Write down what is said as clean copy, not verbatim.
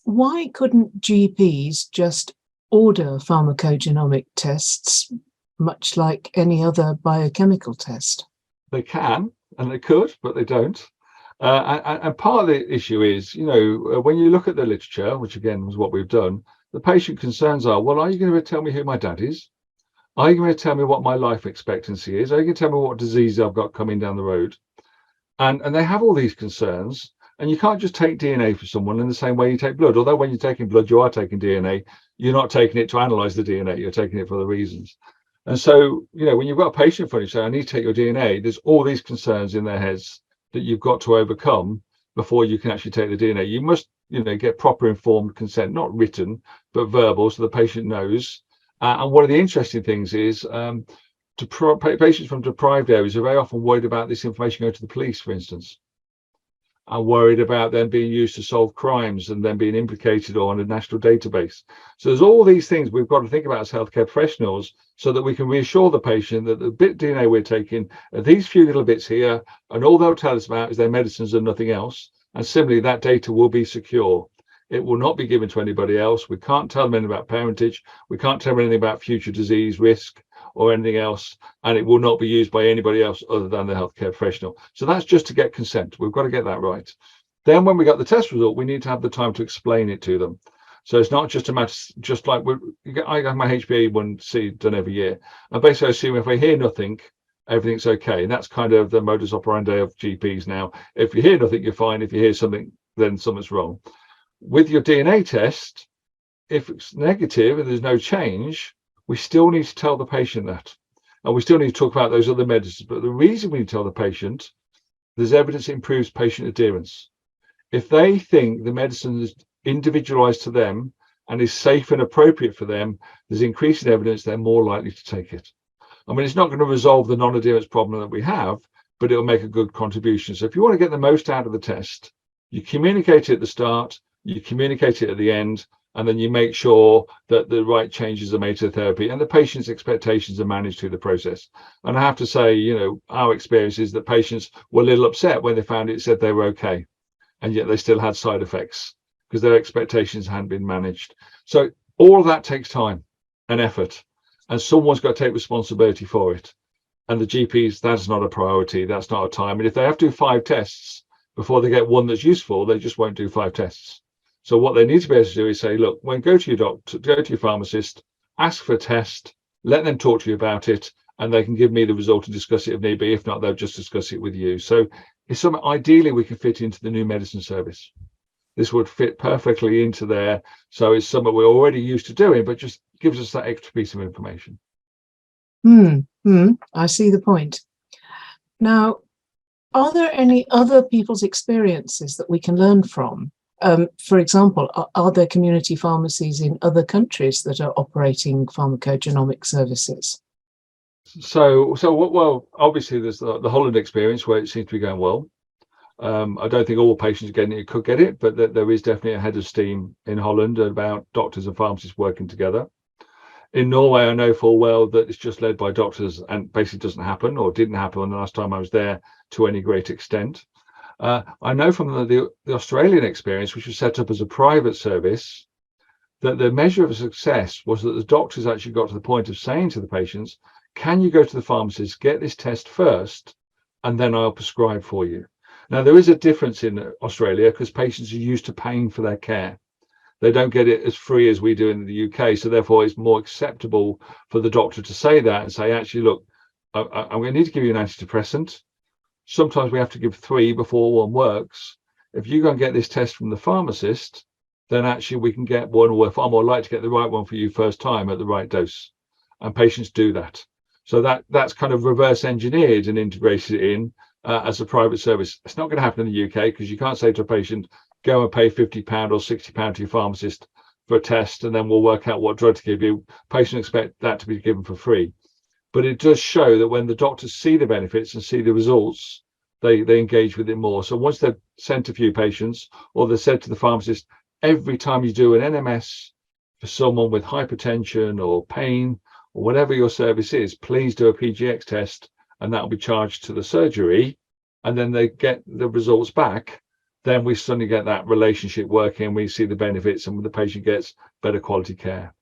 why couldn't GPs just order pharmacogenomic tests, much like any other biochemical test? They can, and they could, but they don't. And part of the issue is, when you look at the literature, which again was what we've done, the patient concerns are, well, are you going to tell me who my dad is? Are you going to tell me what my life expectancy is? Are you going to tell me what disease I've got coming down the road? And they have all these concerns. And you can't just take DNA for someone in the same way you take blood. Although when you're taking blood, you are taking DNA. You're not taking it to analyze the DNA. You're taking it for the reasons. And so, when you've got a patient in front of you saying, I need to take your DNA, there's all these concerns in their heads that you've got to overcome before you can actually take the DNA. You must, get proper informed consent, not written, but verbal, so the patient knows. And one of the interesting things is patients from deprived areas are very often worried about this information going to the police, for instance. Are worried about them being used to solve crimes and then being implicated on a national database. So there's all these things we've got to think about as healthcare professionals so that we can reassure the patient that the bit DNA we're taking are these few little bits here, and all they'll tell us about is their medicines and nothing else. And similarly, that data will be secure. It will not be given to anybody else. We can't tell them anything about parentage. We can't tell them anything about future disease risk or anything else, and it will not be used by anybody else other than the healthcare professional. So that's just to get consent. We've got to get that right. Then when we got the test result, we need to have the time to explain it to them. So it's not just a matter, just like I have my HbA1c done every year. And basically I assume if I hear nothing, everything's okay. And that's kind of the modus operandi of GPs now. If you hear nothing, you're fine. If you hear something, then something's wrong. With your DNA test, if it's negative and there's no change, we still need to tell the patient that. And we still need to talk about those other medicines. But the reason we tell the patient, there's evidence it improves patient adherence. If they think the medicine is individualized to them and is safe and appropriate for them, there's increasing evidence they're more likely to take it. I mean, it's not going to resolve the non-adherence problem that we have, but it'll make a good contribution. So if you want to get the most out of the test, you communicate it at the start, you communicate it at the end, and then you make sure that the right changes are made to the therapy and the patient's expectations are managed through the process. And I have to say, our experience is that patients were a little upset when they found it said they were okay, and yet they still had side effects because their expectations hadn't been managed. So all of that takes time and effort, and someone's got to take responsibility for it. And the GPs, that's not a priority. That's not a time. And if they have to do 5 tests before they get one that's useful, they just won't do 5 tests. So what they need to be able to do is say, look, go to your doctor, go to your pharmacist, ask for a test, let them talk to you about it, and they can give me the result and discuss it if need be. If not, they'll just discuss it with you. So it's something ideally we can fit into the new medicine service. This would fit perfectly into there. So it's something we're already used to doing, but just gives us that extra piece of information. I see the point. Now, are there any other people's experiences that we can learn from? For example, are there community pharmacies in other countries that are operating pharmacogenomic services? So well, obviously there's the Holland experience where it seems to be going well. I don't think all patients getting it could get it, but there is definitely a head of steam in Holland about doctors and pharmacists working together. In Norway, I know full well that it's just led by doctors and basically doesn't happen or didn't happen the last time I was there to any great extent. I know from the Australian experience, which was set up as a private service, that the measure of success was that the doctors actually got to the point of saying to the patients, can you go to the pharmacist, get this test first, and then I'll prescribe for you. Now, there is a difference in Australia because patients are used to paying for their care. They don't get it as free as we do in the UK. So therefore, it's more acceptable for the doctor to say that and say, actually, look, I'm going to need to give you an antidepressant. Sometimes we have to give 3 before one works. If you go and get this test from the pharmacist, then actually we can get one, or we're far more likely to get the right one for you first time at the right dose. And patients do that. So that's kind of reverse engineered and integrated in as a private service. It's not going to happen in the UK because you can't say to a patient, go and pay £50 or £60 to your pharmacist for a test, and then we'll work out what drug to give you. Patients expect that to be given for free. But it does show that when the doctors see the benefits and see the results, they engage with it more. So once they've sent a few patients, or they said to the pharmacist, every time you do an NMS for someone with hypertension or pain or whatever your service is, please do a PGX test, and that'll be charged to the surgery, and then they get the results back, then we suddenly get that relationship working, and we see the benefits, and the patient gets better quality care.